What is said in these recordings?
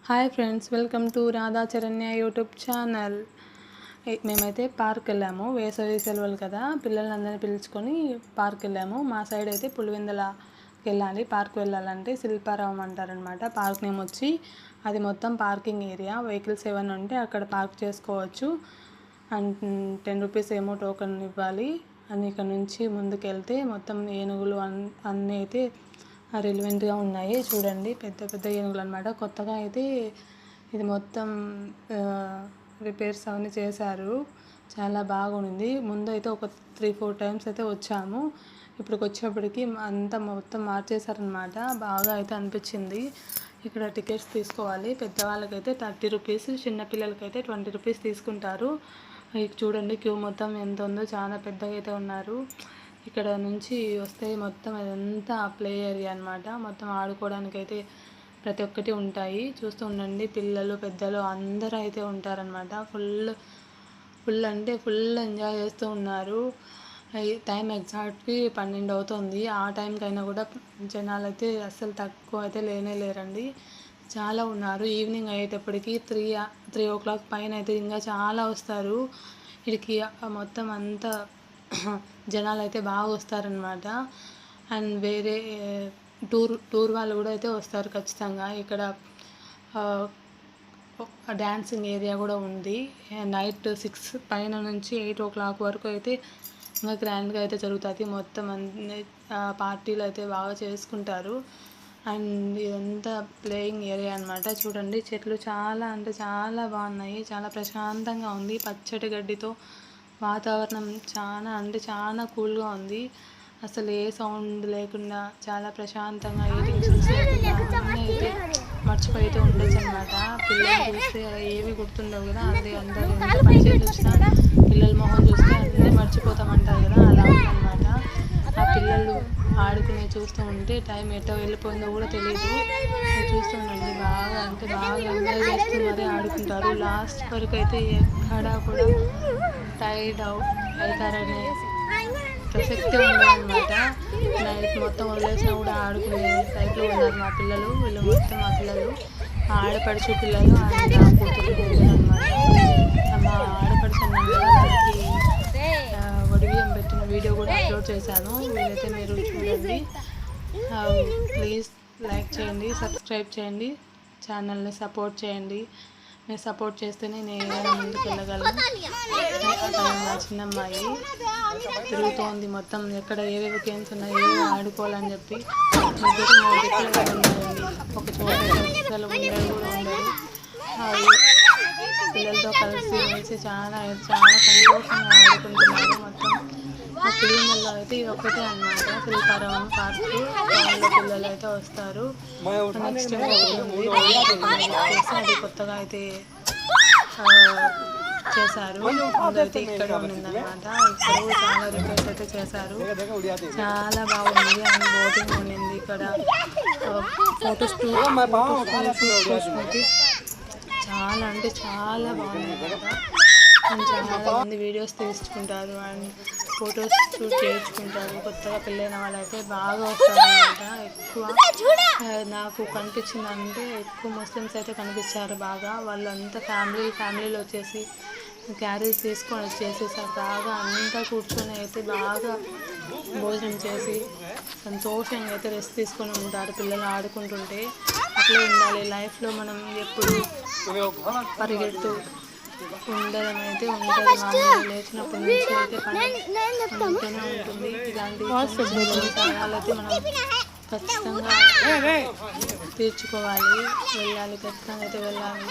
Hi friends, welcome to Radha Charanya YouTube channel. మేమైతే park వెళ్ళాము. వేసవి సెలవులు కదా, పిల్లలందరినీ పిలుచుకొని పార్క్ వెళ్ళాము. మా సైడ్ అయితే పులివెందులకి వెళ్ళాలి. పార్క్ వెళ్ళాలంటే శిల్పారామం అంటారనమాట. పార్క్ నేమ్ వచ్చి అది మొత్తం పార్కింగ్ ఏరియా. వెహికల్స్ ఏమైనా ఉంటే అక్కడ పార్క్ చేసుకోవచ్చు. అండ్ 10 రూపీస్ ఏమో టోకెన్ ఇవ్వాలి. అని ఇక్కడ నుంచి ముందుకు వెళ్తే మొత్తం ఏనుగులు అన్నీ అయితే రిలవెంట్గా ఉన్నాయి. చూడండి, పెద్ద పెద్ద ఏనుగులు అనమాట. కొత్తగా అయితే ఇది మొత్తం రిపేర్స్ అవన్నీ చేశారు. చాలా బాగుంది. ముందు అయితే ఒక 3-4 టైమ్స్ అయితే వచ్చాము. ఇప్పటికి వచ్చేప్పటికి అంతా మొత్తం మార్చేశారనమాట. బాగా అయితే అనిపించింది. ఇక్కడ టికెట్స్ తీసుకోవాలి. పెద్దవాళ్ళకైతే 30 రూపీస్, చిన్నపిల్లలకైతే 20 రూపీస్ తీసుకుంటారు. చూడండి, క్యూ మొత్తం ఎంత ఉందో, చాలా పెద్దగా అయితే ఉన్నారు. ఇక్కడ నుంచి వస్తే మొత్తం అదంతా ప్లే ఏరియా అనమాట. మొత్తం ఆడుకోవడానికి అయితే ప్రతి ఒక్కటి ఉంటాయి. చూస్తూ ఉండండి, పిల్లలు పెద్దలు అందరూ అయితే ఉంటారనమాట. ఫుల్ అంటే ఫుల్ ఎంజాయ్ చేస్తూ ఉన్నారు. టైం ఎగ్జాక్ట్కి 12 అవుతుంది. ఆ టైంకైనా కూడా జనాలు అయితే అస్సలు తక్కువ అయితే లేరండి. చాలా ఉన్నారు. ఈవినింగ్ అయ్యేటప్పటికి 3 o'clock పైన అయితే ఇంకా చాలా వస్తారు. ఇక్కడికి మొత్తం అంతా జనాలు అయితే బాగా వస్తారనమాట. అండ్ వేరే టూర్ వాళ్ళు కూడా అయితే వస్తారు ఖచ్చితంగా. ఇక్కడ డ్యాన్సింగ్ ఏరియా కూడా ఉంది. నైట్ 6 పైన నుంచి 8 o'clock వరకు అయితే ఇంకా గ్రాండ్గా అయితే జరుగుతుంది. మొత్తం పార్టీలు అయితే బాగా చేసుకుంటారు. అండ్ ఇదంతా ప్లేయింగ్ ఏరియా అనమాట. చూడండి, చెట్లు చాలా అంటే చాలా బాగున్నాయి. చాలా ప్రశాంతంగా ఉంది. పచ్చటి గడ్డితో వాతావరణం చాలా అంటే చాలా కూల్గా ఉంది. అసలు ఏ సౌండ్ లేకుండా చాలా ప్రశాంతంగా, ఏ టెన్షన్స్ లేకుండా అన్నీ అయితే మర్చిపోయితే ఉండొచ్చు అనమాట. పిల్లలు చూస్తే ఏవి గుర్తుండవు కదా, అది అందరూ ఎంత పని చేసి వచ్చినా పిల్లల మొహం చూస్తే అన్నీ మర్చిపోతామంటారు కదా, అలా ఉందన్నమాట. ఆ పిల్లలు ఆడుకునే చూస్తూ ఉంటే టైం ఎటో వెళ్ళిపోయిందో కూడా తెలియదు. చూస్తూ ఉండండి, బాగా అంటే బాగా ఎంజాయ్ చేస్తూ మరీ ఆడుకుంటారు. లాస్ట్ వరకు అయితే ఎక్కడా కూడా టైర్డ్ అవుతారనే ప్రసక్తి ఉండదన్నమాట. నైట్ మొత్తం వదిలేసినా కూడా ఆడుకునే టైప్లో ఉన్నారు మా పిల్లలు. వీళ్ళు మొత్తం మా పిల్లలు ఆడపడుచు పిల్లలు అండ్ కూతురు అనమాట. మా ఆడపడుచు వాళ్ళకి వడిబియ్యం పెట్టిన వీడియో కూడా అప్లోడ్ చేశాను. వీలైతే మీరు చూడండి. ప్లీజ్ లైక్ చేయండి, సబ్స్క్రైబ్ చేయండి, ఛానల్ని సపోర్ట్ చేయండి. మీరు సపోర్ట్ చేస్తేనే నేను ఏదైనా ముందుకు వెళ్ళగలను. నా చిన్నమ్మాయి తిరుగుతోంది మొత్తం. ఎక్కడ ఏవేవి గేమ్స్ ఉన్నాయి, ఏవి ఆడుకోవాలని చెప్పి ముగ్గురు ఉన్నాయండి. ఒక చోట అసలు ఉండేది కూడా ఉండదు. పిల్లలతో కలిసి చాలా చాలా సంతోషంగా ఆడుకుంటున్నారు. మొత్తం ఆ పిల్లల్లో అయితే ఇది ఒక్కటే అనమాట. శిల్పారామం పార్క్. వాళ్ళ పిల్లలు అయితే వస్తారు. నెక్స్ట్ అది కొత్తగా అయితే చేశారు. అయితే ఇక్కడ ఉండిందనమాట. ఇక్కడ చాలా రిపేర్స్ అయితే చేశారు. చాలా బాగుంది. అండ్ బోటింగ్ ఉండింది ఇక్కడ. ఫోటోస్ చాలా అంటే చాలా బాగుంది అనమాట. అండ్ చాలా మంది వీడియోస్ తీసుకుంటారు అండ్ ఫొటోస్ షూట్ చేయించుకుంటారు. కొత్తగా పెళ్ళైన వాళ్ళైతే బాగా వస్తారనమాట. ఎక్కువ నాకు కనిపించిందంటే ఎక్కువ ముస్లిమ్స్ అయితే కనిపించారు బాగా. వాళ్ళంతా ఫ్యామిలీలో వచ్చేసి క్యారేజ్ తీసుకొని వచ్చేసి బాగా అంతా కూర్చొని అయితే బాగా భోజనం చేసి సంతోషంగా అయితే రెస్ట్ తీసుకొని ఉంటారు. పిల్లలు ఆడుకుంటుంటే అట్లే ఉండాలి లైఫ్లో. మనం ఎప్పుడు పరిగెడుతూ ఉండడం అయితే ఉంటుంది. మామూలుగా లేచినప్పటి నుంచి అయితే ఉంటూనే ఉంటుంది. ఇలాంటి సమయాలైతే మనం ఖచ్చితంగా తీర్చుకోవాలి. వెళ్ళాలి, ఖచ్చితంగా అయితే వెళ్ళాలి.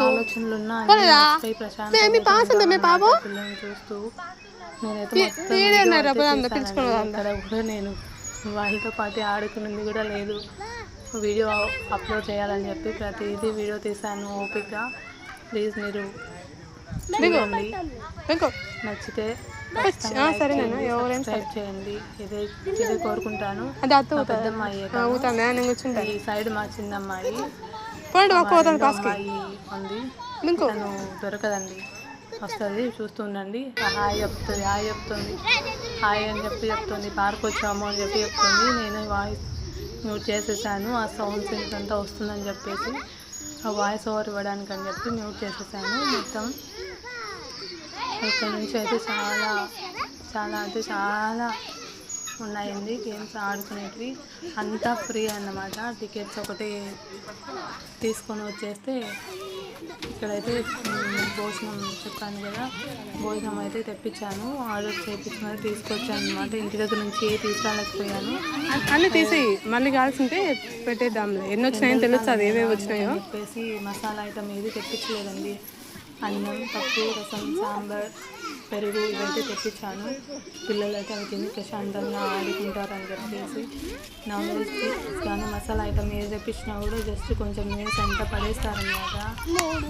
ఆలోచనలు ఉన్నా ప్రశాంతంగా పిల్లల్ని చూస్తూ నేనైతే అక్కడ కూడా నేను వాళ్ళతో పాటు ఆడుకున్నది కూడా లేదు. వీడియో అప్లోడ్ చేయాలని చెప్పి ప్రతిదీ వీడియో తీశాను ఓపిక. ప్లీజ్ మీరు నచ్చితే సబ్స్క్రైబ్ చేయండి. ఇదే కోరుకుంటాను. పెద్దమ్మాయి ఈ సైడ్ మా చిన్నమ్మాయి ఉంది. తను దొరకదండి, వస్తుంది. చూస్తుండండి. హాయ్ చెప్తుంది హాయ్ అని చెప్తుంది. పార్క్ వచ్చాము అని చెప్పి చెప్తుంది. నేను వాయిస్ మ్యూట్ చేసేసాను. ఆ సౌండ్స్ ఇంకంతా వస్తుందని చెప్పేసి ఆ వాయిస్ ఓవర్ ఇవ్వడానికి అని చెప్పి మ్యూట్ చేసేసాను మొత్తం. ఇక్కడ నుంచి అయితే చాలా ఉన్నాయండి గేమ్స్ ఆడుకునేటివి. అంతా ఫ్రీ అన్నమాట. టికెట్స్ ఒకటి తీసుకొని వచ్చేస్తే ఇక్కడైతే భోజనం చెప్పాను కదా, భోజనం అయితే తెప్పించాను. ఆర్డర్ చేయించుకొని తీసుకొచ్చాను అనమాట. ఇంటి దగ్గర నుంచి తీసుకురాలేకపోయాను. అన్నీ తీసి మళ్ళీ కావాల్సింటే పెట్టేద్దాంలే. ఎన్ని వచ్చినాయో తెలుస్తుంది, ఏవేవి వచ్చినాయో చెప్పేసి మసాలా ఐటమ్ ఏది తెప్పించలేదండి. అన్నం, పప్పు, రసం, సాంబార్, పెరుగు ఇవైతే తెప్పించాను. పిల్లలు అయితే అవి తిని ప్రశాంతంగా ఆడుకుంటారని చెప్పేసి. నాన్ వెజ్ కానీ మసాలా ఐటమ్ ఏది తెప్పించినా కూడా జస్ట్ కొంచెం వేసి అంతా పడేస్తారనమాట.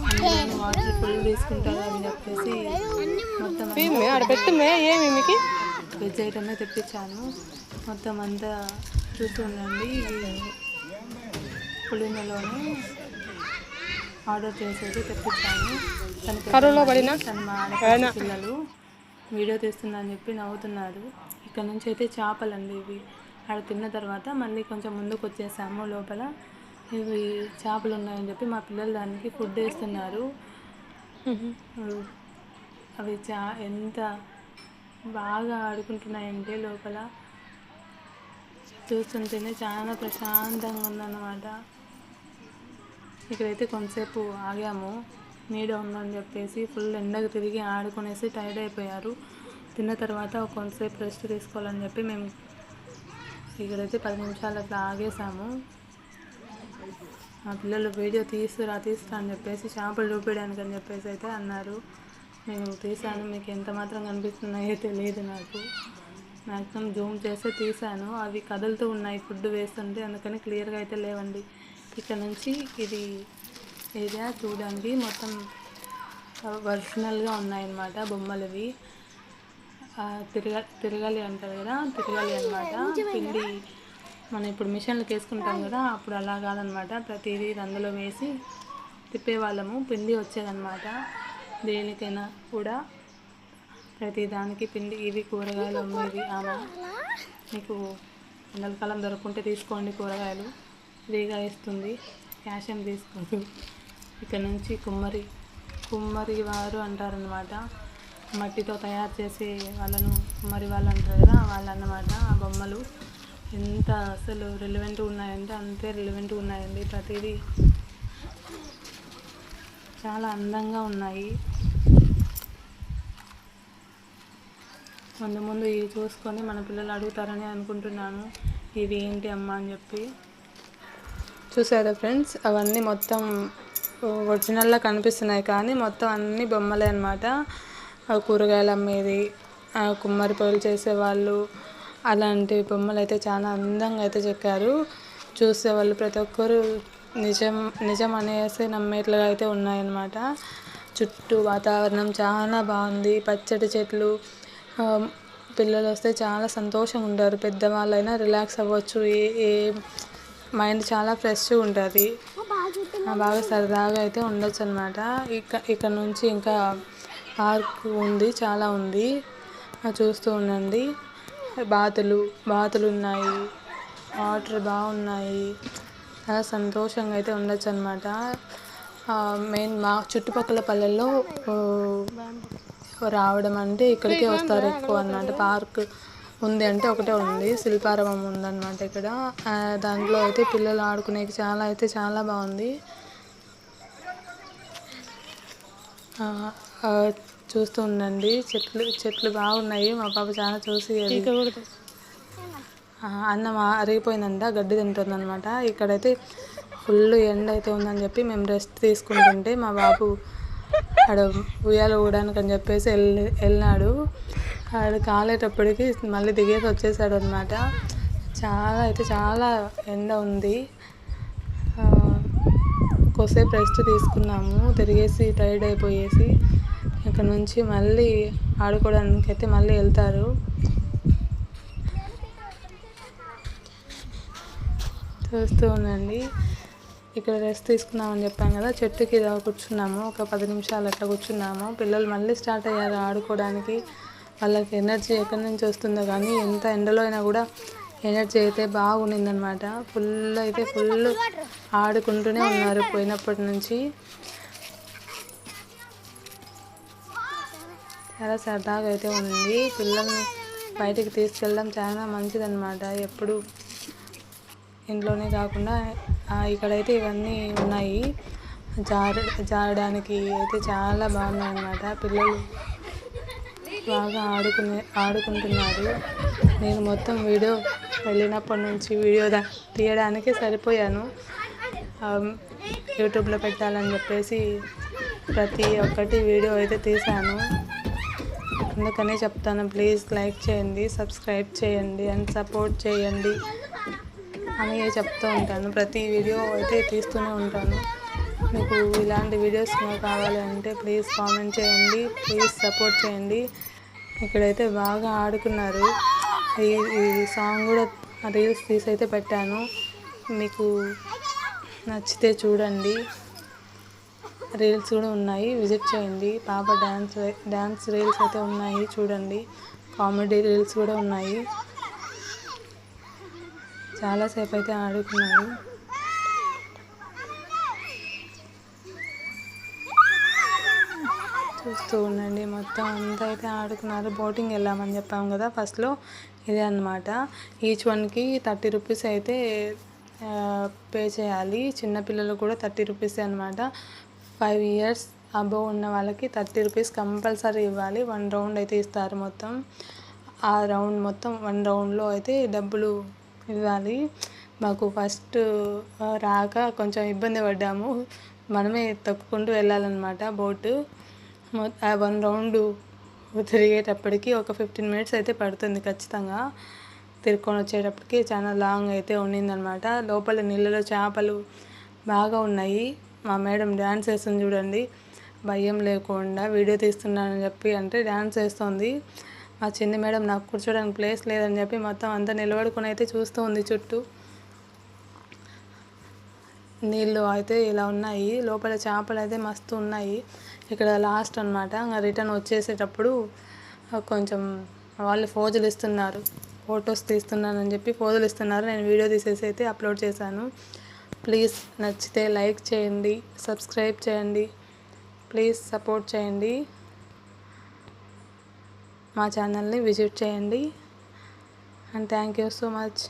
అందులో వాటర్ ఫుల్ తీసుకుంటారు అని చెప్పేసి మొత్తం వెజ్ ఐటమే తెప్పించాను. మొత్తం అంతా చూస్తుండండి. పులిమలోనే ఆర్డర్ చేసేది తెప్పించాను. తను మా ఆడపడుచు పిల్లలు వీడియో తీస్తుందని చెప్పి నవ్వుతున్నారు. ఇక్కడ నుంచి అయితే చేపలండి ఇవి. ఆడ తిన్న తర్వాత మళ్ళీ కొంచెం ముందుకు వచ్చేసాము. లోపల ఇవి చేపలు ఉన్నాయని చెప్పి మా పిల్లలు దానికి ఫుడ్ వేస్తున్నారు. అవి ఎంత బాగా ఆడుకుంటున్నాయంటే లోపల చూస్తుంటేనే చాలా ప్రశాంతంగా ఉందన్నమాట. ఇక్కడైతే కొంతసేపు ఆగాము, నీడ ఉందని చెప్పేసి. ఫుల్ ఎండకు తిరిగి ఆడుకునేసి టైర్డ్ అయిపోయారు. తిన్న తర్వాత కొంతసేపు రెస్ట్ తీసుకోవాలని చెప్పి మేము ఇక్కడైతే 10 నిమిషాలు అట్లా ఆగేసాము. మా పిల్లలు వీడియో తీస్తురా అని చెప్పేసి చేపలు చూపించడానికి అని చెప్పేసి అయితే అన్నారు. నేను తీసాను. మీకు ఎంత మాత్రం కనిపిస్తున్నాయో తెలియదు నాకు. మ్యాక్సిమం జూమ్ చేస్తే తీసాను. అవి కదులుతూ ఉన్నాయి ఫుడ్ వేస్తుంటే, అందుకని క్లియర్గా అయితే లేవండి. ఇక్కడ నుంచి ఇది ఏరియా చూడడానికి మొత్తం ఒరిజినల్గా ఉన్నాయన్నమాట బొమ్మలు. ఇవి తిరగాలి అంటారు కదా, తిరగాలి అనమాట. పిండి మనం ఇప్పుడు మిషన్లకు వేసుకుంటాం కదా, అప్పుడు అలా కాదనమాట. ప్రతిదీ అందులో వేసి తిప్పేవాళ్ళము, పిండి వచ్చేదన్నమాట. దేనికైనా కూడా ప్రతిదానికి పిండి. ఇవి కూరగాయలు అమ్మేది ఆమె. మీకు ఎండాకాలం దొరుకుంటే తీసుకోండి, కూరగాయలు ఫ్రీగా ఇస్తుంది, క్యాష్ ఏం తీసుకోదు. ఇక్కడ నుంచి కుమ్మరి వారు అంటారనమాట. మట్టితో తయారు చేసే వాళ్ళను కుమ్మరి వాళ్ళు అంటారు కదా, వాళ్ళన్నమాట. ఆ బొమ్మలు ఎంత అసలు రిలవెంట్గా ఉన్నాయంటే అంతే రిలవెంట్గా ఉన్నాయండి. ప్రతిదీ చాలా అందంగా ఉన్నాయి. ముందు ఇవి చూసుకొని మన పిల్లలు అడుగుతారని అనుకుంటున్నాను, ఇవి ఏంటి అమ్మ అని చెప్పి. చూసారా ఫ్రెండ్స్, అవన్నీ మొత్తం ఒరిజినల్లా కనిపిస్తున్నాయి కానీ మొత్తం అన్ని బొమ్మలే అనమాట. కూరగాయలు అమ్మేది, కుమ్మరి పనులు చేసేవాళ్ళు, అలాంటి బొమ్మలు అయితే చాలా అందంగా అయితే చెక్కారు. చూసేవాళ్ళు ప్రతి ఒక్కరు నిజం అనేసి నమ్మేట్లుగా అయితే ఉన్నాయన్నమాట. చుట్టూ వాతావరణం చాలా బాగుంది, పచ్చటి చెట్లు. పిల్లలు వస్తే చాలా సంతోషంగా ఉంటారు. పెద్దవాళ్ళైనా రిలాక్స్ అవ్వచ్చు. ఏ మైండ్ చాలా ఫ్రెష్గా ఉంటుంది, బాగా సరదాగా అయితే ఉండొచ్చు అనమాట. ఇక్కడ నుంచి ఇంకా పార్క్ ఉంది, చాలా ఉంది, చూస్తూ ఉండండి. బాతులు ఉన్నాయి, వాటర్ బాగున్నాయి, చాలా సంతోషంగా అయితే ఉండొచ్చు అనమాట. మెయిన్ మా చుట్టుపక్కల పల్లెల్లో రావడం అంటే ఇక్కడికే వస్తారు ఎక్కువ అన్నమాట. పార్క్ ఉంది అంటే ఒకటే ఉంది, శిల్పారామం ఉందన్నమాట ఇక్కడ. దాంట్లో అయితే పిల్లలు ఆడుకునేకి చాలా బాగుంది. చూస్తూ ఉండండి, చెట్లు బాగున్నాయి. మా పాప చాలా చూసి అన్నం అరిగిపోయిందంట, గడ్డి తింటుందన్నమాట. ఇక్కడైతే ఫుల్ ఎండ అయితే ఉందని చెప్పి మేము రెస్ట్ తీసుకుంటుంటే మా బాబు ఆడ ఉయ్యాల ఊయడానికి అని చెప్పేసి వెళ్ళినాడు. ఆడ కాలేటప్పటికి మళ్ళీ దిగేసి వచ్చేసాడు అనమాట. చాలా ఎండ ఉంది. కొద్దిసేపు రెస్ట్ తీసుకున్నాము, తిరిగేసి టైర్డ్ అయిపోయేసి. ఇక్కడ నుంచి మళ్ళీ ఆడుకోవడానికి అయితే మళ్ళీ వెళ్తారు. చూస్తూ ఉండండి. ఇక్కడ రెస్ట్ తీసుకున్నామని చెప్పాను కదా, చెట్టుకి ఇలా కూర్చున్నాము. ఒక 10 నిమిషాలు అట్లా కూర్చున్నాము. పిల్లలు మళ్ళీ స్టార్ట్ అయ్యారు ఆడుకోవడానికి. వాళ్ళకి ఎనర్జీ ఎక్కడి నుంచి వస్తుందో కానీ ఎంత ఎండలో అయినా కూడా ఎనర్జీ అయితే బాగుండిందనమాట. ఫుల్ ఆడుకుంటూనే ఉన్నారు పోయినప్పటి నుంచి. చాలా సరదాగా అయితే ఉంది. పిల్లల్ని బయటికి తీసుకెళ్ళడం చాలా మంచిదన్నమాట. ఎప్పుడు ఇంట్లోనే కాకుండా ఇక్కడైతే ఇవన్నీ ఉన్నాయి. జారడానికి అయితే చాలా బాగున్నాయి అన్నమాట. పిల్లలు బాగా ఆడుకుంటున్నారు. నేను మొత్తం వీడియో వెళ్ళినప్పటి నుంచి వీడియో తీయడానికే సరిపోయాను. యూట్యూబ్లో పెట్టాలని చెప్పేసి ప్రతి ఒక్కటి వీడియో అయితే తీశాను. అందుకనే చెప్తాను, ప్లీజ్ లైక్ చేయండి, సబ్స్క్రైబ్ చేయండి అండ్ సపోర్ట్ చేయండి అని చెప్తూ ఉంటాను. ప్రతి వీడియో అయితే తీస్తూనే ఉంటాను. మీకు ఇలాంటి వీడియోస్ కావాలి అంటే ప్లీజ్ కామెంట్ చేయండి, ప్లీజ్ సపోర్ట్ చేయండి. ఇక్కడైతే బాగా ఆడుకున్నారు. ఈ సాంగ్ కూడా రీల్స్ తీసి అయితే పెట్టాను. మీకు నచ్చితే చూడండి. రీల్స్ కూడా ఉన్నాయి, విజిట్ చేయండి. పాప డ్యాన్స్ రీల్స్ అయితే ఉన్నాయి, చూడండి. కామెడీ రీల్స్ కూడా ఉన్నాయి. చాలాసేపు అయితే ఆడుకున్నారు. చూస్తూ ఉండండి. మొత్తం అంతా అయితే ఆడుకున్నారు. బోటింగ్ వెళ్ళామని చెప్పాము కదా ఫస్ట్లో, ఇదే అన్నమాట. ఈచ్ వన్కి 30 రూపీస్ అయితే పే చేయాలి. చిన్నపిల్లలు కూడా 30 రూపీస్ అనమాట. 5 years అబోవ్ ఉన్న వాళ్ళకి 30 రూపీస్ కంపల్సరీ ఇవ్వాలి. 1 రౌండ్ అయితే ఇస్తారు మొత్తం. ఆ రౌండ్ మొత్తం 1 రౌండ్లో అయితే డబ్బులు ఇవ్వాలి. మాకు ఫస్ట్ రాక కొంచెం ఇబ్బంది పడ్డాము. మనమే తొక్కుకుంటూ వెళ్ళాలన్నమాట బోటు. 1 రౌండ్ తిరిగేటప్పటికి ఒక 15 minutes అయితే పడుతుంది ఖచ్చితంగా. తిరుక్కొని వచ్చేటప్పటికి చాలా లాంగ్ అయితే ఉండిందనమాట. లోపల నీళ్ళలో చేపలు బాగా ఉన్నాయి. మా మేడం డ్యాన్స్ వేస్తుంది చూడండి, భయం లేకుండా వీడియో తీస్తున్నానని చెప్పి అంటే డ్యాన్స్ వేస్తుంది. మా చిన్ని మేడం నాకు కూర్చోడానికి ప్లేస్ లేదని చెప్పి మొత్తం అంతా నిలబడుకొని అయితే చూస్తూ ఉంది చుట్టూ. నీళ్ళు అయితే ఇలా ఉన్నాయి, లోపల చేపలు అయితే మస్తు ఉన్నాయి. ఇక్కడ లాస్ట్ అనమాట. ఇంకా రిటర్న్ వచ్చేసేటప్పుడు కొంచెం వాళ్ళు ఫోజులు ఇస్తున్నారు, ఫొటోస్ తీస్తున్నానని చెప్పి ఫోజులు ఇస్తున్నారు. నేను వీడియో తీసేసి అయితే అప్లోడ్ చేశాను. ప్లీజ్ నచ్చితే లైక్ చేయండి, సబ్స్క్రైబ్ చేయండి, ప్లీజ్ సపోర్ట్ చేయండి. మా ఛానల్ని విజిట్ చేయండి. And thank you so much.